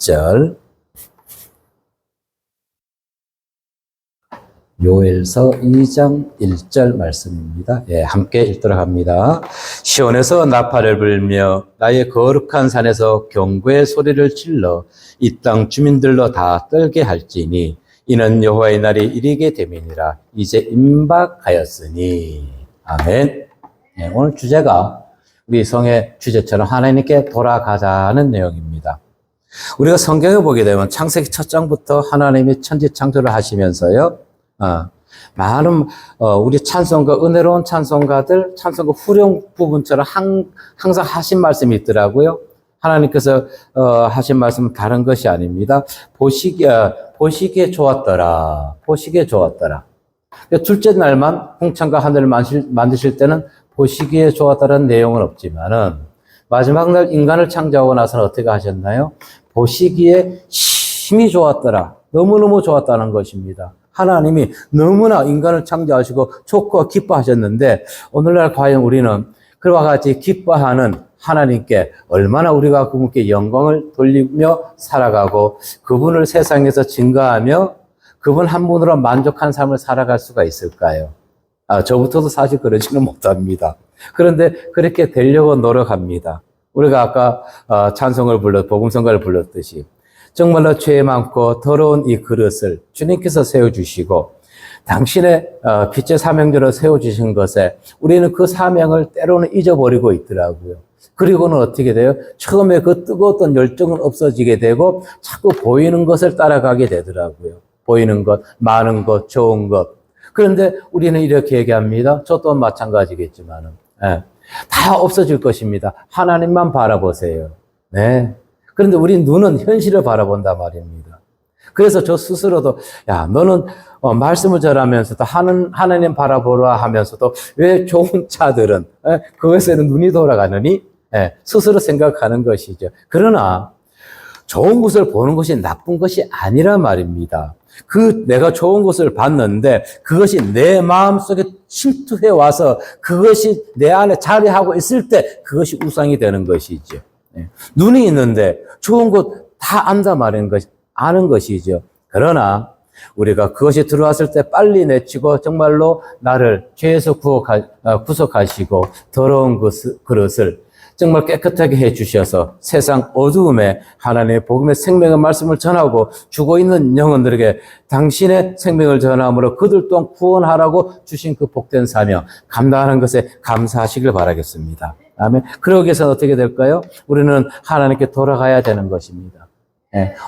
1절. 요엘서 2장 1절 말씀입니다. 예, 함께 읽도록 합니다. 시온에서 나팔을 불며 나의 거룩한 산에서 경고의 소리를 질러 이 땅 주민들로 다 떨게 할지니 이는 여호와의 날이 이르게 됨이니라. 이제 임박하였으니. 아멘. 예, 오늘 주제가 우리 성의 주제처럼 하나님께 돌아가자는 내용입니다. 우리가 성경에 보게 되면 창세기 첫 장부터 하나님이 천지 창조를 하시면서요, 많은 우리 찬송가, 은혜로운 찬송가들, 찬송가 후렴 부분처럼 항상 하신 말씀이 있더라고요. 하나님께서 하신 말씀은 다른 것이 아닙니다. 보시기에 좋았더라. 보시기에 좋았더라. 둘째 날만 홍천과 하늘을 만드실 때는 보시기에 좋았다는 내용은 없지만은 마지막 날 인간을 창조하고 나서는 어떻게 하셨나요? 보시기에 심히 좋았더라. 너무너무 좋았다는 것입니다. 하나님이 너무나 인간을 창조하시고 좋고 기뻐하셨는데 오늘날 과연 우리는 그와 같이 기뻐하는 하나님께 얼마나 우리가 그분께 영광을 돌리며 살아가고 그분을 세상에서 증거하며 그분 한 분으로 만족한 삶을 살아갈 수가 있을까요? 저부터도 사실 그러지는 못합니다. 그런데 그렇게 되려고 노력합니다. 우리가 아까 복음성가를 불렀듯이 정말로 죄 많고 더러운 이 그릇을 주님께서 세워주시고 당신의 빛의 사명대로 세워주신 것에 우리는 그 사명을 때로는 잊어버리고 있더라고요. 그리고는 어떻게 돼요? 처음에 그 뜨거웠던 열정은 없어지게 되고 자꾸 보이는 것을 따라가게 되더라고요. 보이는 것, 많은 것, 좋은 것. 그런데 우리는 이렇게 얘기합니다. 저 또한 마찬가지겠지만은, 다 없어질 것입니다. 하나님만 바라보세요. 네. 그런데 우리 눈은 현실을 바라본단 말입니다. 그래서 저 스스로도, 너는 말씀을 전하면서도 하나님 바라보라 하면서도 왜 좋은 차들은, 그것에는 눈이 돌아가느니? 스스로 생각하는 것이죠. 그러나 좋은 것을 보는 것이 나쁜 것이 아니란 말입니다. 내가 좋은 것을 봤는데 그것이 내 마음속에 침투해 와서 그것이 내 안에 자리하고 있을 때 그것이 우상이 되는 것이죠. 눈이 있는데 좋은 것 다 아는 것이죠. 그러나 우리가 그것이 들어왔을 때 빨리 내치고 정말로 나를 죄에서 구속하시고 더러운 그릇을 정말 깨끗하게 해주셔서 세상 어두움에 하나님의 복음의 생명의 말씀을 전하고 죽어 있는 영혼들에게 당신의 생명을 전함으로 그들 또한 구원하라고 주신 그 복된 사명 감당하는 것에 감사하시길 바라겠습니다. 아멘. 그러기 위해서는 어떻게 될까요? 우리는 하나님께 돌아가야 되는 것입니다.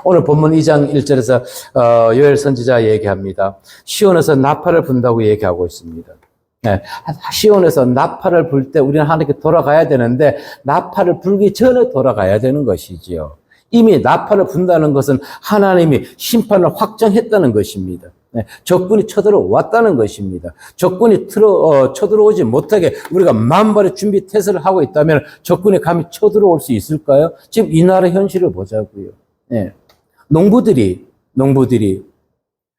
오늘 본문 2장 1절에서 요엘 선지자 얘기합니다. 시온에서 나팔을 분다고 얘기하고 있습니다. 시온에서 나팔을 불 때 우리는 하나님께 돌아가야 되는데 나팔을 불기 전에 돌아가야 되는 것이지요. 이미 나팔을 분다는 것은 하나님이 심판을 확정했다는 것입니다. 적군이 쳐들어왔다는 것입니다. 적군이 쳐들어오지 못하게 우리가 만발의 준비 태세를 하고 있다면 적군이 감히 쳐들어올 수 있을까요? 지금 이 나라 현실을 보자고요. 농부들이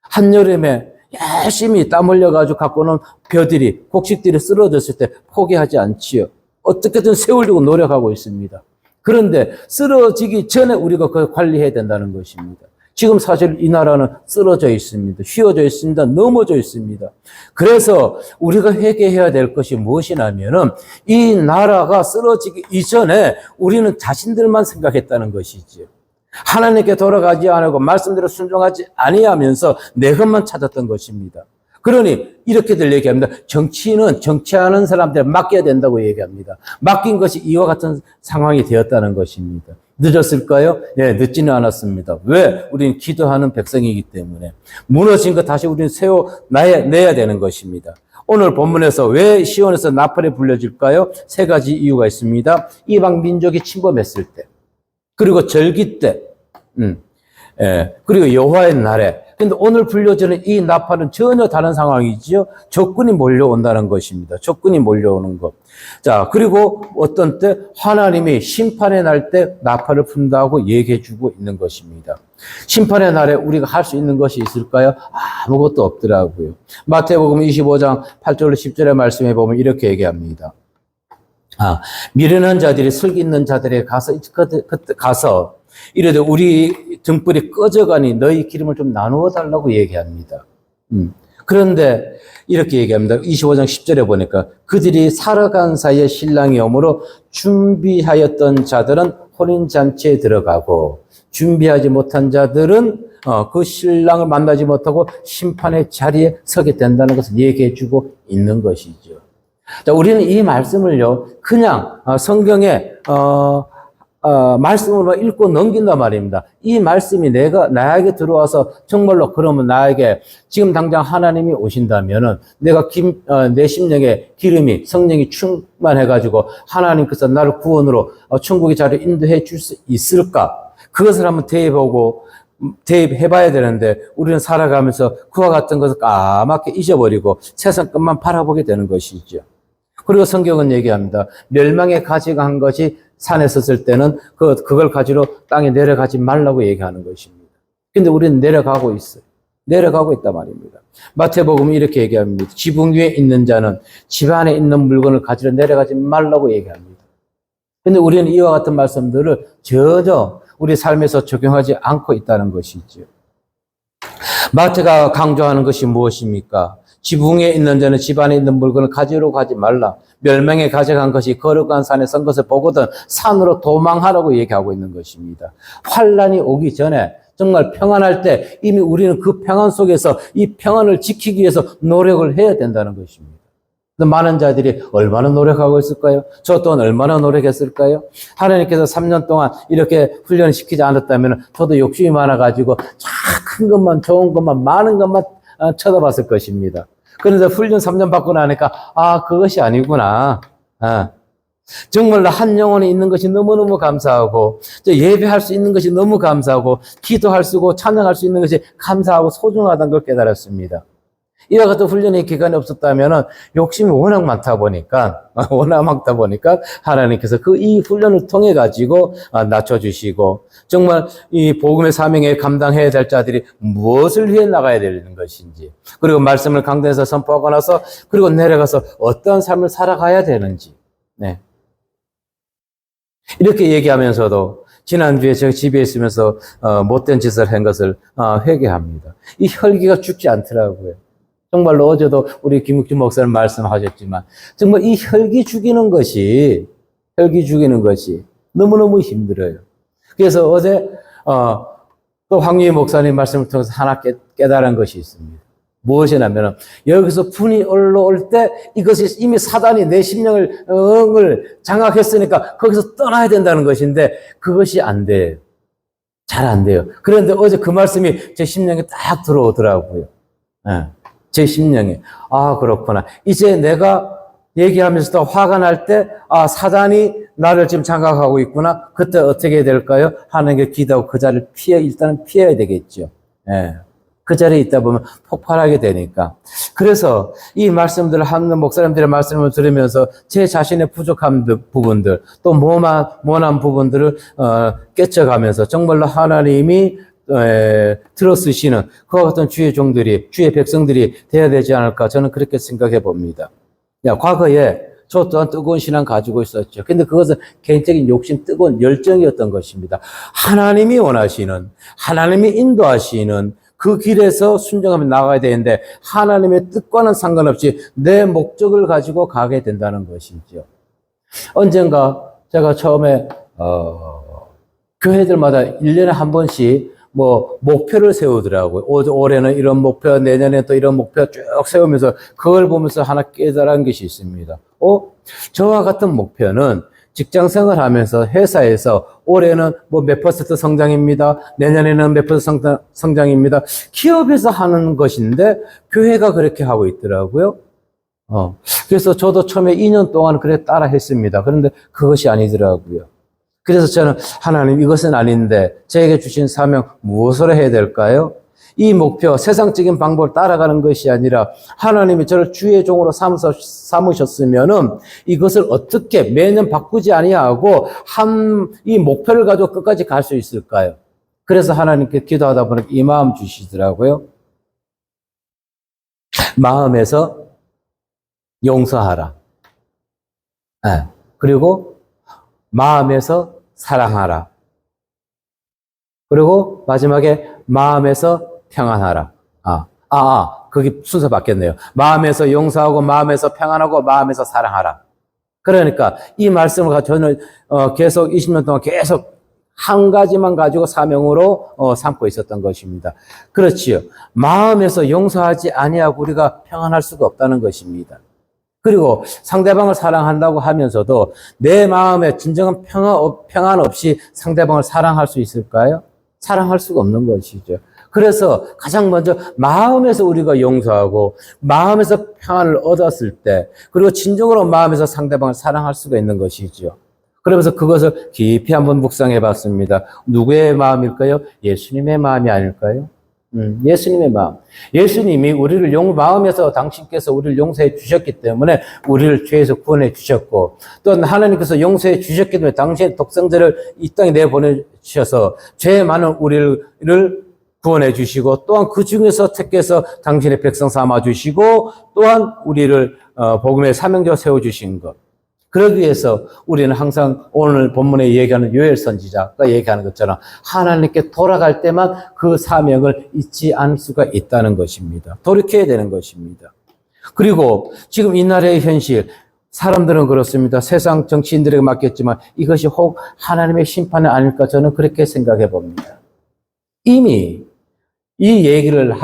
한여름에 열심히 땀 흘려가지고 갖고 오는 벼들이, 곡식들이 쓰러졌을 때 포기하지 않지요. 어떻게든 세우려고 노력하고 있습니다. 그런데 쓰러지기 전에 우리가 그걸 관리해야 된다는 것입니다. 지금 사실 이 나라는 쓰러져 있습니다. 휘어져 있습니다. 넘어져 있습니다. 그래서 우리가 회개해야 될 것이 무엇이냐면은 이 나라가 쓰러지기 이전에 우리는 자신들만 생각했다는 것이지요. 하나님께 돌아가지 않고 말씀대로 순종하지 아니하면서 내 것만 찾았던 것입니다. 그러니 이렇게들 얘기합니다. 정치인은 정치하는 사람들에 맡겨야 된다고 얘기합니다. 맡긴 것이 이와 같은 상황이 되었다는 것입니다. 늦었을까요? 늦지는 않았습니다. 왜? 우리는 기도하는 백성이기 때문에. 무너진 거 다시 우리는 내야 되는 것입니다. 오늘 본문에서 왜 시온에서 나팔이 불려질까요? 3가지 이유가 있습니다. 이방 민족이 침범했을 때, 그리고 절기 때, 그리고 여호와의 날에. 근데 오늘 불려지는 이 나팔은 전혀 다른 상황이지요. 적군이 몰려온다는 것입니다. 적군이 몰려오는 것. 자, 그리고 어떤 때 하나님이 심판의 날 때 나팔을 분다고 얘기해 주고 있는 것입니다. 심판의 날에 우리가 할 수 있는 것이 있을까요? 아무것도 없더라고요. 마태복음 25장 8절로 10절의 말씀에 보면 이렇게 얘기합니다. 미련한 자들이 슬기 있는 자들에게 가서 이르되 우리 등불이 꺼져가니 너희 기름을 좀 나누어 달라고 얘기합니다. 그런데 이렇게 얘기합니다. 25장 10절에 보니까 그들이 살아간 사이에 신랑이 오므로 준비하였던 자들은 혼인잔치에 들어가고 준비하지 못한 자들은 그 신랑을 만나지 못하고 심판의 자리에 서게 된다는 것을 얘기해 주고 있는 것이죠. 자, 우리는 이 말씀을요, 그냥 성경에 말씀으로 읽고 넘긴단 말입니다. 이 말씀이 나에게 들어와서 정말로 그러면 나에게 지금 당장 하나님이 오신다면은 내가 내 심령에 기름이, 성령이 충만해가지고 하나님께서 나를 구원으로 천국의 자리에 인도해 줄 수 있을까? 그것을 한번 대입해봐야 되는데 우리는 살아가면서 그와 같은 것을 까맣게 잊어버리고 세상 것만 바라보게 되는 것이죠. 그리고 성경은 얘기합니다. 멸망의 가지가 한 것이 산에 섰을 때는 그걸 가지러 땅에 내려가지 말라고 얘기하는 것입니다. 근데 우리는 내려가고 있어요. 내려가고 있단 말입니다. 마태복음은 이렇게 얘기합니다. 지붕 위에 있는 자는 집 안에 있는 물건을 가지러 내려가지 말라고 얘기합니다. 근데 우리는 이와 같은 말씀들을 전혀 우리 삶에서 적용하지 않고 있다는 것이죠. 마태가 강조하는 것이 무엇입니까? 지붕에 있는 자는 집 안에 있는 물건을 가지러 가지 말라. 멸망에 가져간 것이 거룩한 산에 선 것을 보거든 산으로 도망하라고 얘기하고 있는 것입니다. 환란이 오기 전에 정말 평안할 때 이미 우리는 그 평안 속에서 이 평안을 지키기 위해서 노력을 해야 된다는 것입니다. 많은 자들이 얼마나 노력하고 있을까요? 저 또한 얼마나 노력했을까요? 하나님께서 3년 동안 이렇게 훈련을 시키지 않았다면 저도 욕심이 많아가지고 큰 것만, 좋은 것만, 많은 것만 쳐다봤을 것입니다. 그런데 훈련 3년 받고 나니까 그것이 아니구나. 정말로 한 영혼이 있는 것이 너무너무 감사하고 예배할 수 있는 것이 너무 감사하고 기도할 수 있고 찬양할 수 있는 것이 감사하고 소중하다는 걸 깨달았습니다. 이와 같은 훈련의 기간이 없었다면 욕심이 워낙 많다 보니까 하나님께서 이 훈련을 통해 가지고 낮춰주시고 정말 이 복음의 사명에 감당해야 될 자들이 무엇을 위해 나가야 되는 것인지 그리고 말씀을 강단에서 선포하고 나서 그리고 내려가서 어떤 삶을 살아가야 되는지 이렇게 얘기하면서도 지난주에 제가 집에 있으면서 못된 짓을 한 것을 회개합니다. 이 혈기가 죽지 않더라고요. 정말로 어제도 우리 김욱준 목사님 말씀하셨지만 정말 이 혈기 죽이는 것이 너무너무 힘들어요. 그래서 어제 또 황유희 목사님 말씀을 통해서 하나 깨달은 것이 있습니다. 무엇이냐면 여기서 분이 올라올 때 이것이 이미 사단이 내 심령을 장악했으니까 거기서 떠나야 된다는 것인데 그것이 안 돼요. 잘 안 돼요. 그런데 어제 그 말씀이 제 심령에 딱 들어오더라고요. 제 심령에 그렇구나. 이제 내가 얘기하면서도 화가 날 때 사단이 나를 지금 장악하고 있구나. 그때 어떻게 해야 될까요? 하나님께 기도하고 그 자리를 일단은 피해야 되겠죠. 그 자리에 있다 보면 폭발하게 되니까. 그래서 이 말씀들을 하는 목사님들의 말씀을 들으면서 제 자신의 부족한 부분들, 또 모난 부분들을 깨쳐가면서 정말로 하나님이 들어쓰시는 그와 같은 주의 백성들이 돼야 되지 않을까 저는 그렇게 생각해 봅니다. 과거에 저 또한 뜨거운 신앙 가지고 있었죠. 근데 그것은 개인적인 욕심, 뜨거운 열정이었던 것입니다. 하나님이 원하시는, 하나님이 인도하시는 그 길에서 순종하며 나가야 되는데 하나님의 뜻과는 상관없이 내 목적을 가지고 가게 된다는 것이죠. 언젠가 제가 처음에 교회들마다 1년에 한 번씩 목표를 세우더라고요. 올해는 이런 목표, 내년에 또 이런 목표 쭉 세우면서 그걸 보면서 하나 깨달은 것이 있습니다. 저와 같은 목표는 직장 생활하면서 회사에서 올해는 몇 퍼센트 성장입니다. 내년에는 몇 퍼센트 성장입니다. 기업에서 하는 것인데 교회가 그렇게 하고 있더라고요. 그래서 저도 처음에 2년 동안 그래 따라 했습니다. 그런데 그것이 아니더라고요. 그래서 저는 하나님 이것은 아닌데 저에게 주신 사명 무엇으로 해야 될까요? 이 목표, 세상적인 방법을 따라가는 것이 아니라 하나님이 저를 주의 종으로 삼으셨으면은 이것을 어떻게 매년 바꾸지 아니하고 이 목표를 가지고 끝까지 갈 수 있을까요? 그래서 하나님께 기도하다 보니까 이 마음 주시더라고요. 마음에서 용서하라. 그리고 마음에서 사랑하라. 그리고 마지막에 마음에서 평안하라. 그게 순서 바뀌었네요. 마음에서 용서하고, 마음에서 평안하고, 마음에서 사랑하라. 그러니까 이 말씀을 가지고 저는 계속 20년 동안 계속 한 가지만 가지고 사명으로 삼고 있었던 것입니다. 그렇지요. 마음에서 용서하지 아니하고 우리가 평안할 수가 없다는 것입니다. 그리고 상대방을 사랑한다고 하면서도 내 마음에 진정한 평안 없이 상대방을 사랑할 수 있을까요? 사랑할 수가 없는 것이죠. 그래서 가장 먼저 마음에서 우리가 용서하고 마음에서 평안을 얻었을 때, 그리고 진정으로 마음에서 상대방을 사랑할 수가 있는 것이죠. 그러면서 그것을 깊이 한번 묵상해 봤습니다. 누구의 마음일까요? 예수님의 마음이 아닐까요? 예수님의 마음. 예수님이 우리를 마음에서 당신께서 우리를 용서해 주셨기 때문에 우리를 죄에서 구원해 주셨고, 또 하나님께서 용서해 주셨기 때문에 당신의 독생자를 이 땅에 내보내주셔서 죄 많은 우리를 구원해 주시고, 또한 그 중에서 택해서 당신의 백성 삼아 주시고, 또한 우리를 복음의 사명자로 세워주신 것. 그러기 위해서 우리는 항상 오늘 본문에 얘기하는 요엘 선지자가 얘기하는 것처럼 하나님께 돌아갈 때만 그 사명을 잊지 않을 수가 있다는 것입니다. 돌이켜야 되는 것입니다. 그리고 지금 이 나라의 현실, 사람들은 그렇습니다. 세상 정치인들에게 맡겼지만 이것이 혹 하나님의 심판이 아닐까, 저는 그렇게 생각해 봅니다. 이미 이 얘기를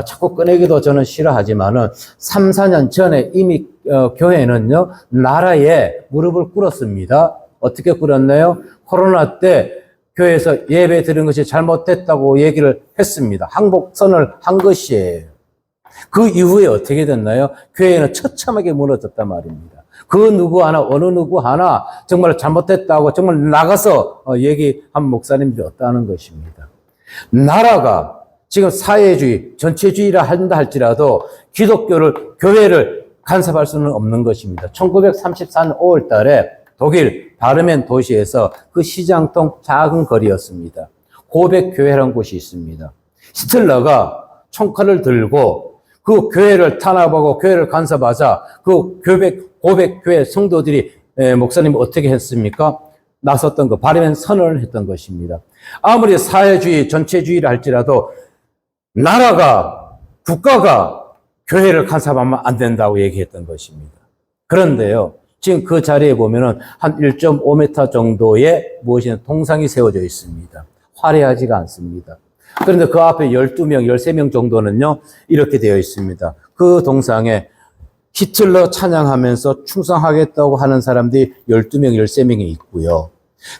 자꾸 꺼내기도 저는 싫어하지만은 3, 4년 전에 이미 교회는요, 나라에 무릎을 꿇었습니다. 어떻게 꿇었나요? 코로나 때 교회에서 예배 드린 것이 잘못됐다고 얘기를 했습니다. 항복선을 한 것이에요. 그 이후에 어떻게 됐나요? 교회는 처참하게 무너졌단 말입니다. 그 누구 하나, 어느 누구 하나 정말 잘못됐다고 정말 나가서 얘기한 목사님들이 없다는 것입니다. 나라가 지금 사회주의, 전체주의라 한다 할지라도 기독교를, 교회를 간섭할 수는 없는 것입니다. 1934년 5월 달에 독일 바르멘 도시에서 그 시장통 작은 거리였습니다. 고백교회라는 곳이 있습니다. 히틀러가 총칼을 들고 그 교회를 탄압하고 교회를 간섭하자 그 고백교회 성도들이, 목사님이 어떻게 했습니까? 나섰던 거, 바르멘 선언을 했던 것입니다. 아무리 사회주의, 전체주의라 할지라도 나라가, 국가가 교회를 간섭하면 안 된다고 얘기했던 것입니다. 그런데요, 지금 그 자리에 보면은 한 1.5m 정도의 무엇이냐 동상이 세워져 있습니다. 화려하지가 않습니다. 그런데 그 앞에 12명, 13명 정도는요, 이렇게 되어 있습니다. 그 동상에 히틀러 찬양하면서 충성하겠다고 하는 사람들이 12명, 13명이 있고요.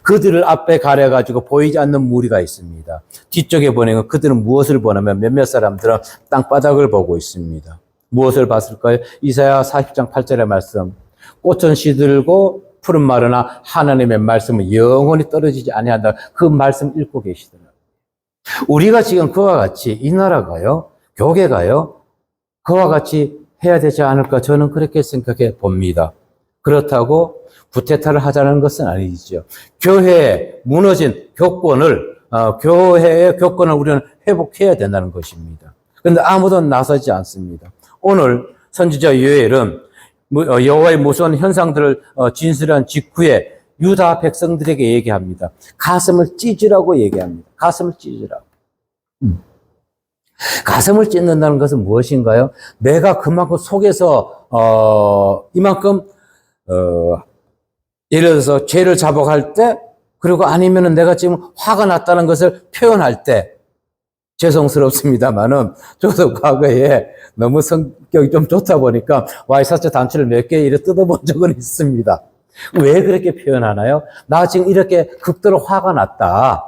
그들을 앞에 가려가지고 보이지 않는 무리가 있습니다. 뒤쪽에 보내면 그들은 무엇을 보냐면 몇몇 사람들은 땅바닥을 보고 있습니다. 무엇을 봤을까요? 이사야 40장 8절의 말씀. 꽃은 시들고 푸른 마르나 하나님의 말씀은 영원히 떨어지지 아니한다. 그 말씀 읽고 계시더라고요. 우리가 지금 그와 같이 이 나라가요, 교계가요, 그와 같이 해야 되지 않을까, 저는 그렇게 생각해 봅니다. 그렇다고 구태타를 하자는 것은 아니죠. 교회에 무너진 교회의 교권을 우리는 회복해야 된다는 것입니다. 그런데 아무도 나서지 않습니다. 오늘 선지자 요엘은 여호와의 무서운 현상들을 진술한 직후에 유다 백성들에게 얘기합니다. 가슴을 찢으라고 얘기합니다. 가슴을 찢으라고. 가슴을 찢는다는 것은 무엇인가요? 내가 그만큼 속에서 이만큼 예를 들어서 죄를 자복할 때, 그리고 아니면은 내가 지금 화가 났다는 것을 표현할 때, 죄송스럽습니다만은 저도 과거에 너무 성격이 좀 좋다 보니까 와이셔츠 단추를 몇 개 이렇게 뜯어본 적은 있습니다. 왜 그렇게 표현하나요? 나 지금 이렇게 극도로 화가 났다.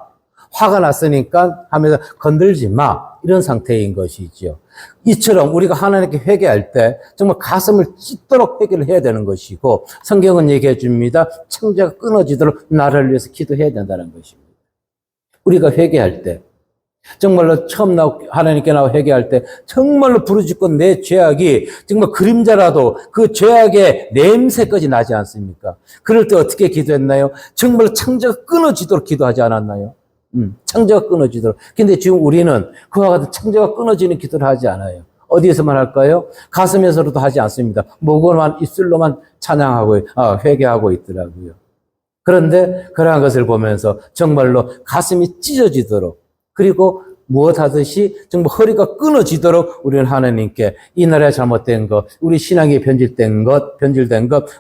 화가 났으니까 하면서 건들지 마. 이런 상태인 것이죠. 이처럼 우리가 하나님께 회개할 때 정말 가슴을 찢도록 회개를 해야 되는 것이고, 성경은 얘기해 줍니다. 창자가 끊어지도록 나를 위해서 기도해야 된다는 것입니다. 우리가 회개할 때, 정말로 처음 하나님께 나와 회개할 때 정말로 부르짖고 내 죄악이 정말 그림자라도 그 죄악의 냄새까지 나지 않습니까? 그럴 때 어떻게 기도했나요? 정말로 창자가 끊어지도록 기도하지 않았나요? 창자가 끊어지도록. 근데 지금 우리는 그와 같은 창자가 끊어지는 기도를 하지 않아요. 어디에서만 할까요? 가슴에서도 하지 않습니다. 목으로만, 입술로만 찬양하고, 회개하고 있더라고요. 그런데 그러한 것을 보면서 정말로 가슴이 찢어지도록 그리고 무엇 하듯이 정말 허리가 끊어지도록 우리는 하나님께 이 나라에 잘못된 것, 우리 신앙이 변질된 것,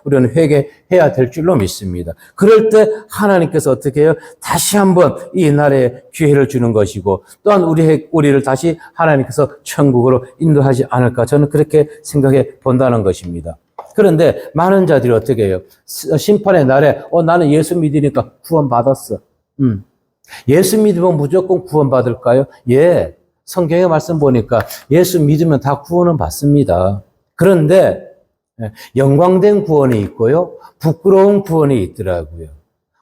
우리는 회개해야 될 줄로 믿습니다. 그럴 때 하나님께서 어떻게 해요? 다시 한번 이 나라에 기회를 주는 것이고, 또한 우리를 다시 하나님께서 천국으로 인도하지 않을까, 저는 그렇게 생각해 본다는 것입니다. 그런데 많은 자들이 어떻게 해요? 심판의 날에, 나는 예수 믿으니까 구원받았어. 예수 믿으면 무조건 구원받을까요? 예. 성경의 말씀 보니까 예수 믿으면 다 구원은 받습니다. 그런데 영광된 구원이 있고요. 부끄러운 구원이 있더라고요.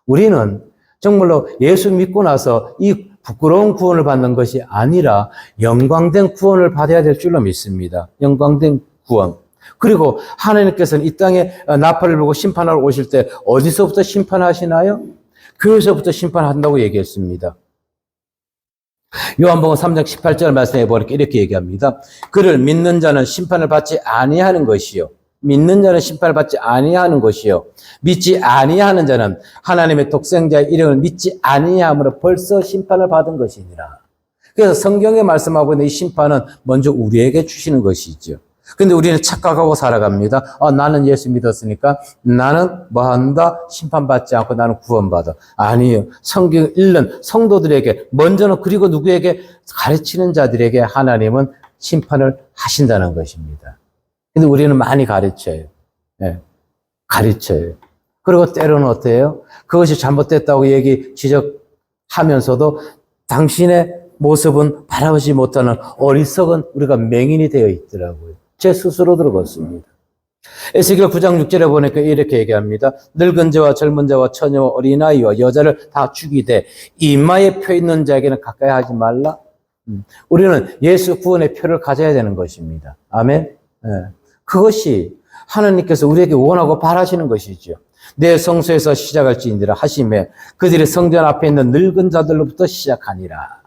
우리는 정말로 예수 믿고 나서 이 부끄러운 구원을 받는 것이 아니라 영광된 구원을 받아야 될 줄로 믿습니다. 영광된 구원. 그리고 하나님께서는 이 땅에 나팔을 불고 심판하러 오실 때 어디서부터 심판하시나요? 교회에서부터 심판한다고 얘기했습니다. 요한복음 3장 18절 말씀해 보니까 이렇게 얘기합니다. 그를 믿는 자는 심판을 받지 아니하는 것이요. 믿는 자는 심판을 받지 아니하는 것이요. 믿지 아니하는 자는 하나님의 독생자의 이름을 믿지 아니함으로 벌써 심판을 받은 것이니라. 그래서 성경에 말씀하고 있는 이 심판은 먼저 우리에게 주시는 것이죠. 근데 우리는 착각하고 살아갑니다. 나는 예수 믿었으니까 나는 뭐 한다? 심판받지 않고 나는 구원받아. 아니에요. 성경 읽는 성도들에게 먼저는, 그리고 누구에게? 가르치는 자들에게 하나님은 심판을 하신다는 것입니다. 근데 우리는 많이 가르쳐요. 네. 가르쳐요. 그리고 때로는 어때요? 그것이 잘못됐다고 지적하면서도 당신의 모습은 바라보지 못하는 어리석은 우리가 맹인이 되어 있더라고요. 제 스스로 들어봤습니다. 에스겔 9장 6절에 보니까 이렇게 얘기합니다. 늙은 자와 젊은 자와 처녀와 어린아이와 여자를 다 죽이되 이마에 표 있는 자에게는 가까이 하지 말라. 우리는 예수 구원의 표를 가져야 되는 것입니다. 아멘. 네. 그것이 하나님께서 우리에게 원하고 바라시는 것이죠. 내 성소에서 시작할지니라 하시매 그들의 성전 앞에 있는 늙은 자들로부터 시작하니라.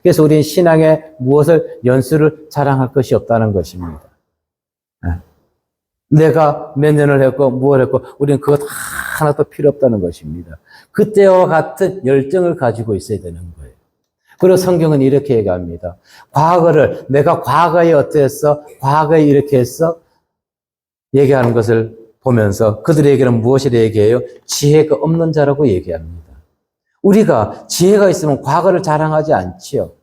그래서 우리는 신앙에 무엇을 연수를 자랑할 것이 없다는 것입니다. 내가 몇 년을 했고 무엇을 했고 우리는 그것 하나도 필요 없다는 것입니다. 그때와 같은 열정을 가지고 있어야 되는 거예요. 그리고 성경은 이렇게 얘기합니다. 과거를 내가 과거에 어땠어? 과거에 이렇게 했어? 얘기하는 것을 보면서 그들에게는 무엇을 얘기해요? 지혜가 없는 자라고 얘기합니다. 우리가 지혜가 있으면 과거를 자랑하지 않지요.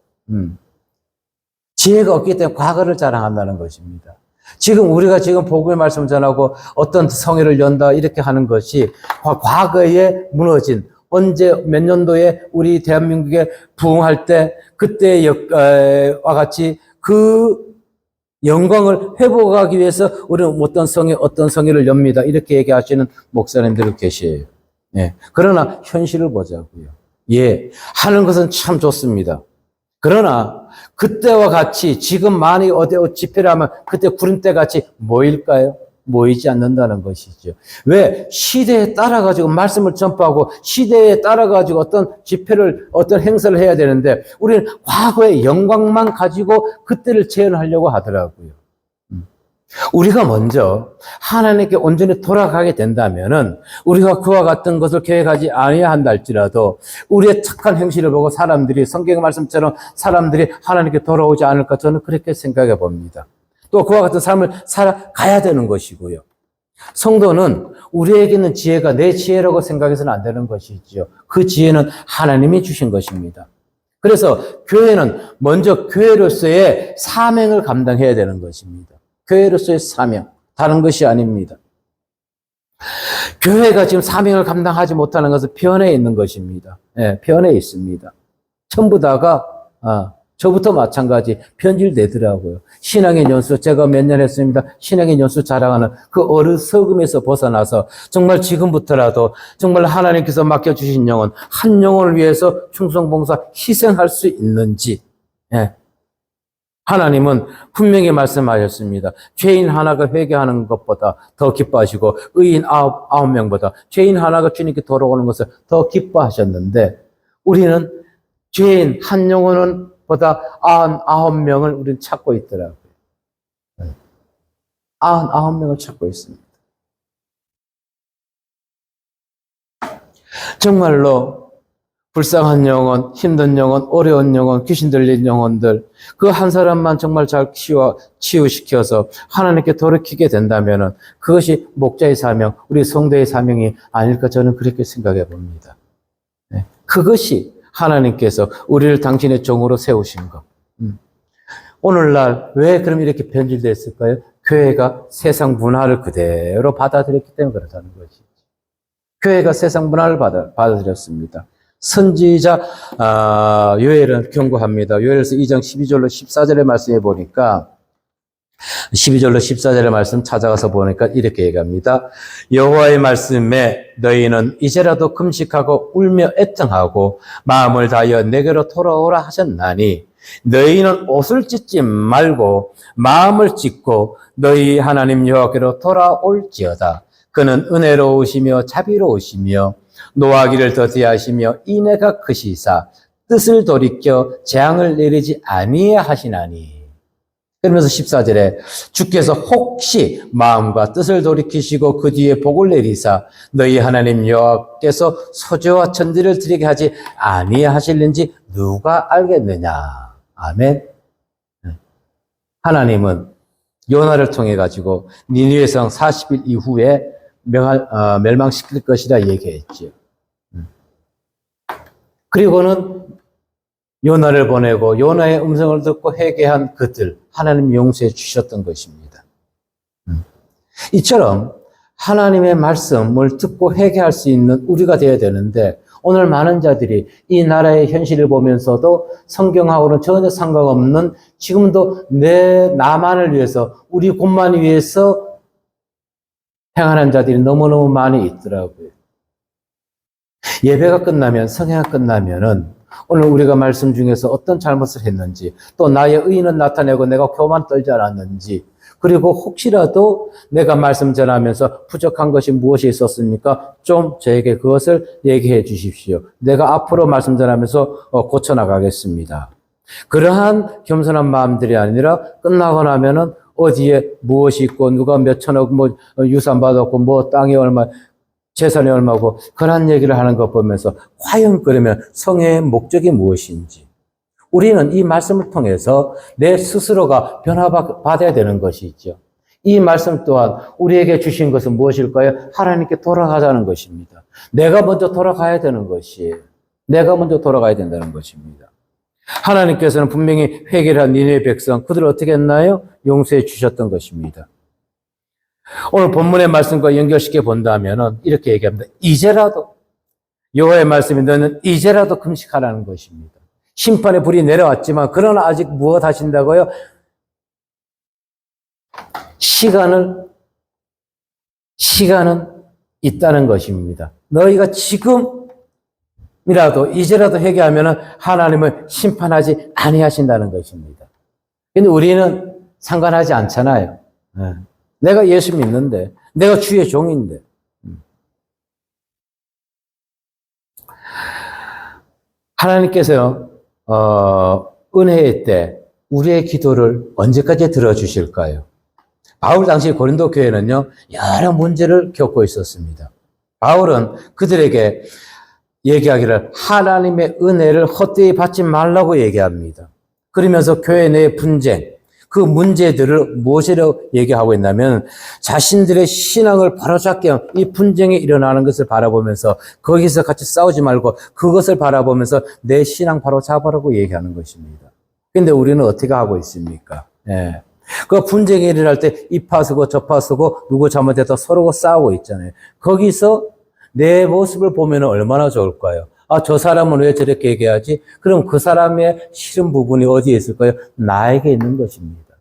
지혜가 없기 때문에 과거를 자랑한다는 것입니다. 지금 우리가 지금 복음의 말씀을 전하고 어떤 성회를 연다 이렇게 하는 것이 과거에 무너진, 언제 몇 년도에 우리 대한민국에 부흥할 때 그때와 같이 그 영광을 회복하기 위해서 우리는 어떤 성회를 엽니다. 이렇게 얘기하시는 목사님들이 계셔요. 예. 그러나 현실을 보자고요. 예. 하는 것은 참 좋습니다. 그러나 그때와 같이 지금 많이 어디 집회를 하면 그때 구름대 같이 모일까요? 모이지 않는다는 것이죠. 왜? 시대에 따라가지고 말씀을 전파하고 시대에 따라가지고 어떤 집회를, 어떤 행사를 해야 되는데 우리는 과거의 영광만 가지고 그때를 재현하려고 하더라고요. 우리가 먼저 하나님께 온전히 돌아가게 된다면은 우리가 그와 같은 것을 계획하지 않아야 한다 할지라도 우리의 착한 행실을 보고 사람들이 성경의 말씀처럼 사람들이 하나님께 돌아오지 않을까 저는 그렇게 생각해 봅니다. 또 그와 같은 삶을 살아가야 되는 것이고요. 성도는 우리에게는 지혜가 내 지혜라고 생각해서는 안 되는 것이지요. 그 지혜는 하나님이 주신 것입니다. 그래서 교회는 먼저 교회로서의 사명을 감당해야 되는 것입니다. 교회로서의 사명, 다른 것이 아닙니다. 교회가 지금 사명을 감당하지 못하는 것은 변해 있는 것입니다. 예, 변해 있습니다. 전부 다가 저부터 마찬가지 변질되더라고요. 신앙의 연수, 제가 몇 년 했습니다. 신앙의 연수 자랑하는 그 어리석음에서 벗어나서 정말 지금부터라도 정말 하나님께서 맡겨주신 영혼, 한 영혼을 위해서 충성봉사 희생할 수 있는지, 예. 하나님은 분명히 말씀하셨습니다. 죄인 하나가 회개하는 것보다 더 기뻐하시고 의인 아홉 명보다 죄인 하나가 주님께 돌아오는 것을 더 기뻐하셨는데 우리는 죄인 한 영혼은 보다 99명을 우리는 찾고 있더라고요. 99명을 찾고 있습니다. 정말로 불쌍한 영혼, 힘든 영혼, 어려운 영혼, 귀신 들린 영혼들, 그 한 사람만 정말 잘 치유시켜서 하나님께 돌이키게 된다면 그것이 목자의 사명, 우리 성도의 사명이 아닐까 저는 그렇게 생각해 봅니다. 그것이 하나님께서 우리를 당신의 종으로 세우신 것. 오늘날 왜 그럼 이렇게 변질됐을까요? 교회가 세상 문화를 그대로 받아들였기 때문에 그렇다는 것이죠. 교회가 세상 문화를 받아들였습니다. 선지자 요엘은 경고합니다. 요엘서 2장 12절로 14절의 말씀에 보니까 12절로 14절의 말씀 찾아가서 보니까 이렇게 얘기합니다. 여호와의 말씀에 너희는 이제라도 금식하고 울며 애통하고 마음을 다하여 내게로 돌아오라 하셨나니 너희는 옷을 찢지 말고 마음을 찢고 너희 하나님 여호와께로 돌아올지어다. 그는 은혜로우시며 자비로우시며 노하기를 더디하시며 인애가 크시사 뜻을 돌이켜 재앙을 내리지 아니하시나니. 그러면서 14절에 주께서 혹시 마음과 뜻을 돌이키시고 그 뒤에 복을 내리사 너희 하나님 여호와께서 소재와 천지를 드리게 하지 아니하실는지 누가 알겠느냐. 아멘. 하나님은 요나를 통해 가지고 니느웨 성 40일 이후에 멸망시킬 것이라 얘기했지요. 그리고는 요나를 보내고 요나의 음성을 듣고 회개한 그들 하나님 용서해 주셨던 것입니다. 이처럼 하나님의 말씀을 듣고 회개할 수 있는 우리가 되어야 되는데 오늘 많은 자들이 이 나라의 현실을 보면서도 성경하고는 전혀 상관없는 지금도 나만을 위해서 우리 곳만을 위해서 행하는 자들이 너무너무 많이 있더라고요. 예배가 끝나면 성회가 끝나면은 오늘 우리가 말씀 중에서 어떤 잘못을 했는지 또 나의 의의는 나타내고 내가 교만 떨지 않았는지 그리고 혹시라도 내가 말씀 전하면서 부족한 것이 무엇이 있었습니까? 좀 저에게 그것을 얘기해 주십시오. 내가 앞으로 말씀 전하면서 고쳐나가겠습니다. 그러한 겸손한 마음들이 아니라 끝나고 나면은 어디에 무엇이 있고 누가 몇 천억 유산 받았고 땅이 얼마 재산이 얼마고 그런 얘기를 하는 것 보면서 과연 그러면 성회의 목적이 무엇인지 우리는 이 말씀을 통해서 내 스스로가 변화받아야 되는 것이죠. 이 말씀 또한 우리에게 주신 것은 무엇일까요? 하나님께 돌아가자는 것입니다. 내가 먼저 돌아가야 되는 것이에요. 내가 먼저 돌아가야 된다는 것입니다. 하나님께서는 분명히 회개를 한 니느웨 백성 그들을 어떻게 했나요? 용서해 주셨던 것입니다. 오늘 본문의 말씀과 연결시켜 본다면 이렇게 얘기합니다. 이제라도 여호와의 말씀이 너는 이제라도 금식하라는 것입니다. 심판의 불이 내려왔지만 그러나 아직 무엇 하신다고요? 시간은 있다는 것입니다. 너희가 지금이라도 이제라도 회개하면 하나님을 심판하지 아니하신다는 것입니다. 근데 우리는 상관하지 않잖아요. 내가 예수 믿는데, 내가 주의 종인데. 하나님께서 은혜의 때 우리의 기도를 언제까지 들어주실까요? 바울 당시 고린도 교회는요, 여러 문제를 겪고 있었습니다. 바울은 그들에게 얘기하기를 하나님의 은혜를 헛되이 받지 말라고 얘기합니다. 그러면서 교회 내의 분쟁, 그 문제들을 무엇이라고 얘기하고 있냐면 자신들의 신앙을 바로잡게 하는 이 분쟁이 일어나는 것을 바라보면서 거기서 같이 싸우지 말고 그것을 바라보면서 내 신앙 바로잡으라고 얘기하는 것입니다. 그런데 우리는 어떻게 하고 있습니까? 그 분쟁이 일어날 때 이 파 쓰고 저 파 쓰고 누구 잘못했다 서로 싸우고 있잖아요. 거기서 내 모습을 보면 얼마나 좋을까요? 저 사람은 왜 저렇게 얘기하지? 그럼 그 사람의 싫은 부분이 어디에 있을까요? 나에게 있는 것입니다.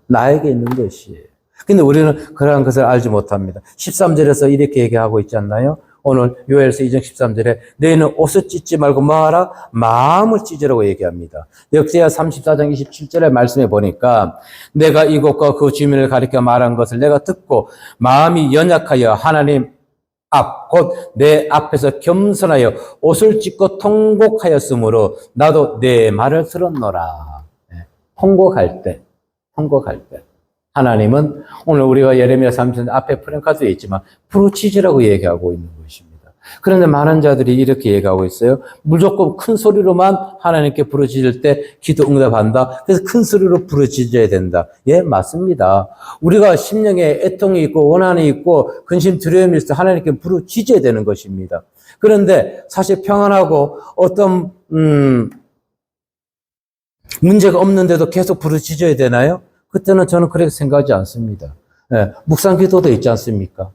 나에게 있는 것이에요. 근데 우리는 그러한 것을 알지 못합니다. 13절에서 이렇게 얘기하고 있지 않나요? 오늘 요엘서 2장 13절에 너희는 옷을 찢지 말고 뭐하라? 마음을 찢으라고 얘기합니다. 역대하 34장 27절의 말씀에 보니까 내가 이곳과 그 주민을 가리켜 말한 것을 내가 듣고 마음이 연약하여 하나님 곧 내 앞에서 겸손하여 옷을 찢고 통곡하였으므로 나도 내 말을 들었노라. 통곡할 때 하나님은 오늘 우리가 예레미야 30장 앞에 프랭카드에 있지만 부르짖으라고 얘기하고 있는 것입니다. 그런데 많은 자들이 이렇게 얘기하고 있어요. 무조건 큰 소리로만 하나님께 부르짖을 때 기도 응답한다. 그래서 큰 소리로 부르짖어야 된다. 예, 맞습니다. 우리가 심령에 애통이 있고 원한이 있고 근심 두려움이 있어 하나님께 부르짖어야 되는 것입니다. 그런데 사실 평안하고 어떤 문제가 없는데도 계속 부르짖어야 되나요? 그때는 저는 그렇게 생각하지 않습니다. 예, 묵상 기도도 있지 않습니까?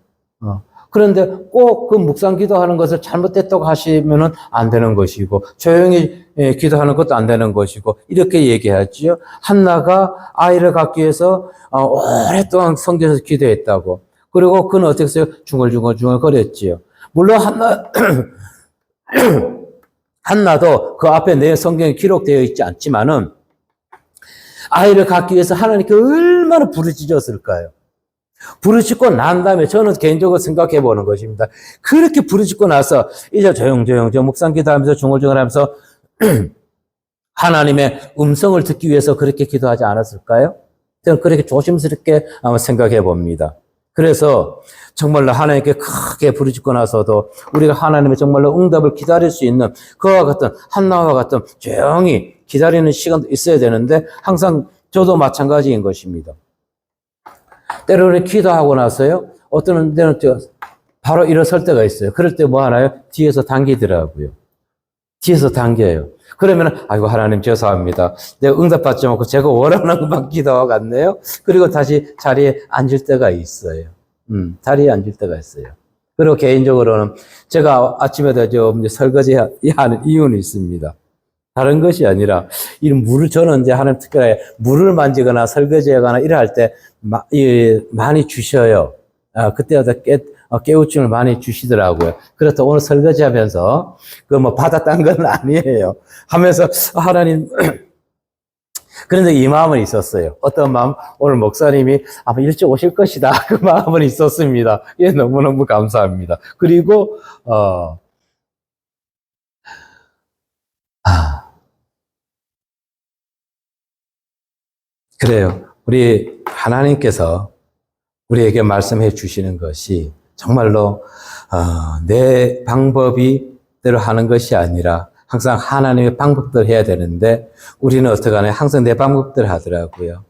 그런데 꼭 그 묵상 기도하는 것을 잘못됐다고 하시면은 안 되는 것이고, 조용히 기도하는 것도 안 되는 것이고, 이렇게 얘기하지요. 한나가 아이를 갖기 위해서 오랫동안 성전에서 기도했다고. 그리고 그는 어떻게 했어요? 중얼중얼 거렸지요. 물론 한나도 그 앞에 내 성경에 기록되어 있지 않지만은, 아이를 갖기 위해서 하나님께 얼마나 부르짖었을까요? 부르짖고 난 다음에 저는 개인적으로 생각해 보는 것입니다. 그렇게 부르짖고 나서 이제 조용조용 묵상 기도하면서 중얼중얼하면서 하나님의 음성을 듣기 위해서 그렇게 기도하지 않았을까요? 저는 그렇게 조심스럽게 한번 생각해 봅니다. 그래서 정말로 하나님께 크게 부르짖고 나서도 우리가 하나님의 정말로 응답을 기다릴 수 있는 그와 같은 한나와 같은 조용히 기다리는 시간도 있어야 되는데 항상 저도 마찬가지인 것입니다. 때로는 기도하고 나서요, 어떤 때는 바로 일어설 때가 있어요. 그럴 때 뭐 하나요? 뒤에서 당기더라고요. 뒤에서 당겨요. 그러면, 아이고, 하나님 죄송합니다. 내가 응답받지 않고 제가 원하는 것만 기도하고 갔네요. 그리고 다시 자리에 앉을 때가 있어요. 자리에 앉을 때가 있어요. 그리고 개인적으로는 제가 아침에도 좀 설거지 하는 이유는 있습니다. 다른 것이 아니라, 이 물을, 저는 이제 하나님 특별하게 물을 만지거나 설거지하거나 이럴 때 많이 주셔요. 그때마다 깨우침을 많이 주시더라고요. 그래서 오늘 설거지 하면서, 받았다는 건 아니에요. 하면서, 하나님, 그런데 이 마음은 있었어요. 어떤 마음? 오늘 목사님이 아마 일찍 오실 것이다. 그 마음은 있었습니다. 예, 너무너무 감사합니다. 그리고, 그래요. 우리 하나님께서 우리에게 말씀해 주시는 것이 정말로 내 방법이 대로 하는 것이 아니라 항상 하나님의 방법대로 해야 되는데 우리는 어떻게 하나요? 항상 내 방법대로 하더라고요.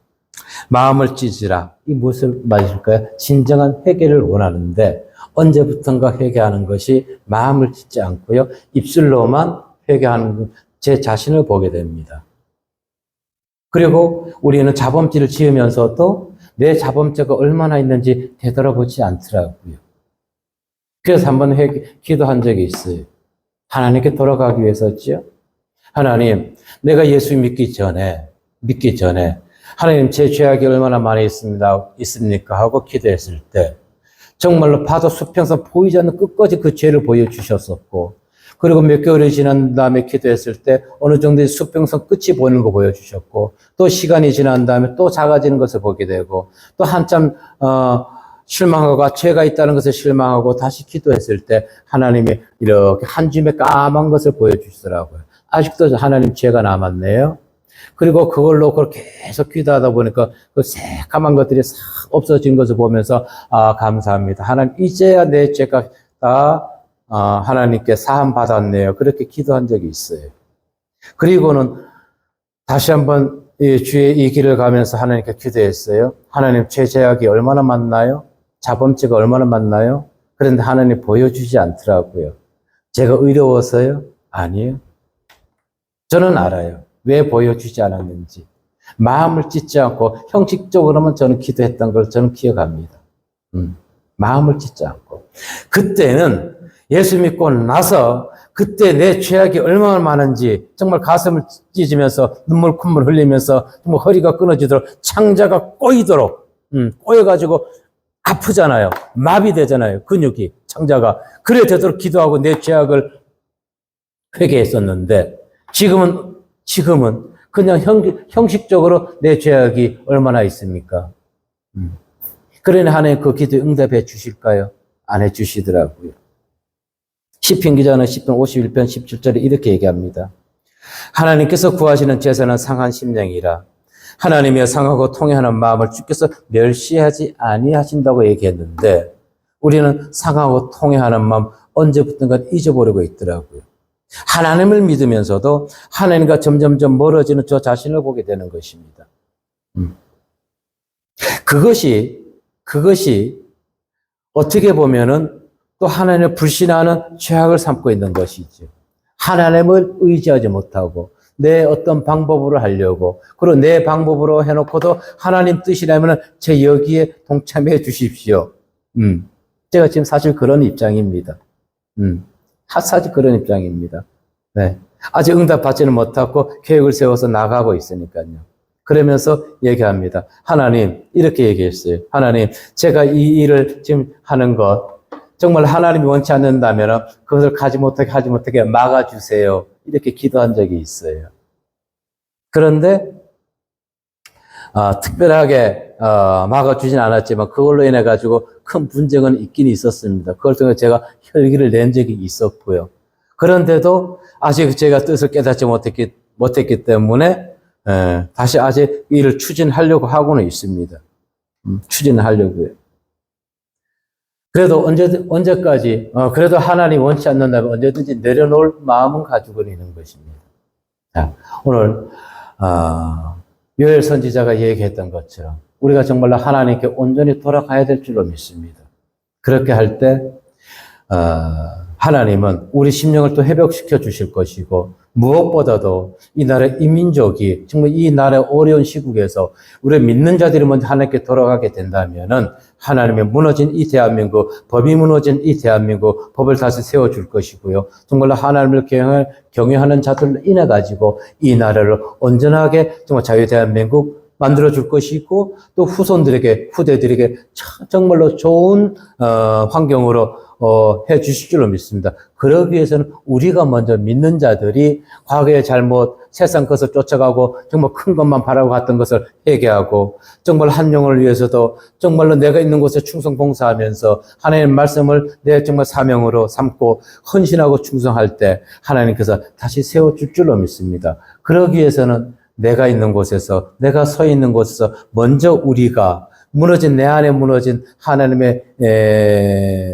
마음을 찢으라. 이 무엇을 말일까요? 진정한 회개를 원하는데 언제부턴가 회개하는 것이 마음을 찢지 않고요. 입술로만 회개하는 제 자신을 보게 됩니다. 그리고 우리는 자범죄를 지으면서도 내 자범죄가 얼마나 있는지 되돌아보지 않더라고요. 그래서 한번 기도한 적이 있어요. 하나님께 돌아가기 위해서지요. 하나님, 내가 예수 믿기 전에 하나님 제 죄악이 얼마나 많이 있습니까? 하고 기도했을 때 정말로 파도 수평선 보이지 않는 끝까지 그 죄를 보여주셨었고 그리고 몇 개월이 지난 다음에 기도했을 때 어느 정도의 수평선 끝이 보이는 거 보여주셨고 또 시간이 지난 다음에 또 작아지는 것을 보게 되고 또 한참 실망하고 죄가 있다는 것을 실망하고 다시 기도했을 때 하나님이 이렇게 한 줌의 까만 것을 보여주시더라고요. 아직도 하나님 죄가 남았네요. 그리고 그걸로 그렇게 계속 기도하다 보니까 그 새까만 것들이 싹 없어진 것을 보면서 감사합니다. 하나님 이제야 내 죄가 다 하나님께 사함 받았네요. 그렇게 기도한 적이 있어요. 그리고는 다시 한번 주의 이 길을 가면서 하나님께 기도했어요. 하나님 제 죄악이 얼마나 많나요? 자범죄가 얼마나 많나요? 그런데 하나님 보여주지 않더라고요. 제가 의로워서요? 아니에요. 저는 알아요. 왜 보여주지 않았는지. 마음을 찢지 않고 형식적으로만 저는 기도했던 걸 저는 기억합니다. 마음을 찢지 않고. 그때는 예수 믿고 나서 그때 내 죄악이 얼마나 많은지 정말 가슴을 찢으면서 눈물 콧물 흘리면서 정말 허리가 끊어지도록 창자가 꼬이도록 꼬여가지고 아프잖아요. 마비되잖아요. 근육이 창자가. 그래 되도록 기도하고 내 죄악을 회개했었는데 지금은 그냥 형식적으로 내 죄악이 얼마나 있습니까? 그러니 하나님 그 기도 응답해 주실까요? 안 해 주시더라고요. 시편 기자는 시편 51편 17절에 이렇게 얘기합니다. 하나님께서 구하시는 제사는 상한 심령이라 하나님의 상하고 통회하는 마음을 주께서 멸시하지 아니하신다고 얘기했는데 우리는 상하고 통회하는 마음 언제부턴가 잊어버리고 있더라고요. 하나님을 믿으면서도 하나님과 점점점 멀어지는 저 자신을 보게 되는 것입니다. 그것이 어떻게 보면은 또 하나님을 불신하는 죄악을 삼고 있는 것이죠. 하나님을 의지하지 못하고 내 어떤 방법으로 하려고, 그리고 내 방법으로 해놓고도 하나님 뜻이라면 제 여기에 동참해 주십시오. 제가 지금 사실 그런 입장입니다. 사실 그런 입장입니다. 네. 아직 응답받지는 못하고 계획을 세워서 나가고 있으니까요. 그러면서 얘기합니다. 하나님, 이렇게 얘기했어요. 하나님, 제가 이 일을 지금 하는 것, 정말 하나님이 원치 않는다면 그것을 하지 못하게 막아주세요. 이렇게 기도한 적이 있어요. 그런데, 특별하게, 막아주진 않았지만 그걸로 인해가지고 큰 분쟁은 있긴 있었습니다. 그걸 통해 제가 혈기를 낸 적이 있었고요. 그런데도 아직 제가 뜻을 깨닫지 못했기 때문에, 다시 아직 일을 추진하려고 하고는 있습니다. 추진하려고요. 그래도 언제까지, 그래도 하나님 원치 않는다면 언제든지 내려놓을 마음은 가지고 있는 것입니다. 자, 오늘, 요엘 선지자가 얘기했던 것처럼 우리가 정말로 하나님께 온전히 돌아가야 될 줄로 믿습니다. 그렇게 할 때, 하나님은 우리 심령을 또 회복시켜 주실 것이고, 무엇보다도 이 나라의 이민족이 정말 이 나라의 어려운 시국에서 우리 믿는 자들이 먼저 하나님께 돌아가게 된다면은 하나님의 무너진 이 대한민국, 법이 무너진 이 대한민국, 법을 다시 세워줄 것이고요. 정말로 하나님을 경외하는 자들로 인해 가지고 이 나라를 온전하게 정말 자유 대한민국 만들어줄 것이고, 또 후대들에게 정말로 좋은 환경으로 해 주실 줄로 믿습니다. 그러기 위해서는 우리가 먼저 믿는 자들이 과거의 잘못, 세상 것을 쫓아가고 정말 큰 것만 바라고 갔던 것을 회개하고, 정말 한 영혼을 위해서도 정말로 내가 있는 곳에 충성 봉사하면서 하나님의 말씀을 내 정말 사명으로 삼고 헌신하고 충성할 때 하나님께서 다시 세워줄 줄로 믿습니다. 그러기 위해서는 내가 있는 곳에서, 내가 서 있는 곳에서 먼저 우리가 내 안에 무너진 하나님의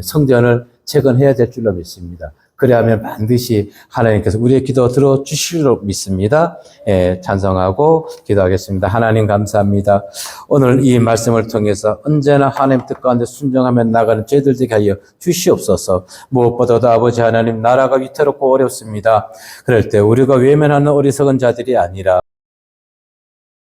성전을 재건해야 될 줄로 믿습니다. 그래야면 반드시 하나님께서 우리의 기도 들어주실 줄로 믿습니다. 찬성하고 기도하겠습니다. 하나님 감사합니다. 오늘 이 말씀을 통해서 언제나 하나님 뜻 가운데 순종하며 나가는 저희들 되게 하여 주시옵소서. 무엇보다도 아버지 하나님, 나라가 위태롭고 어렵습니다. 그럴 때 우리가 외면하는 어리석은 자들이 아니라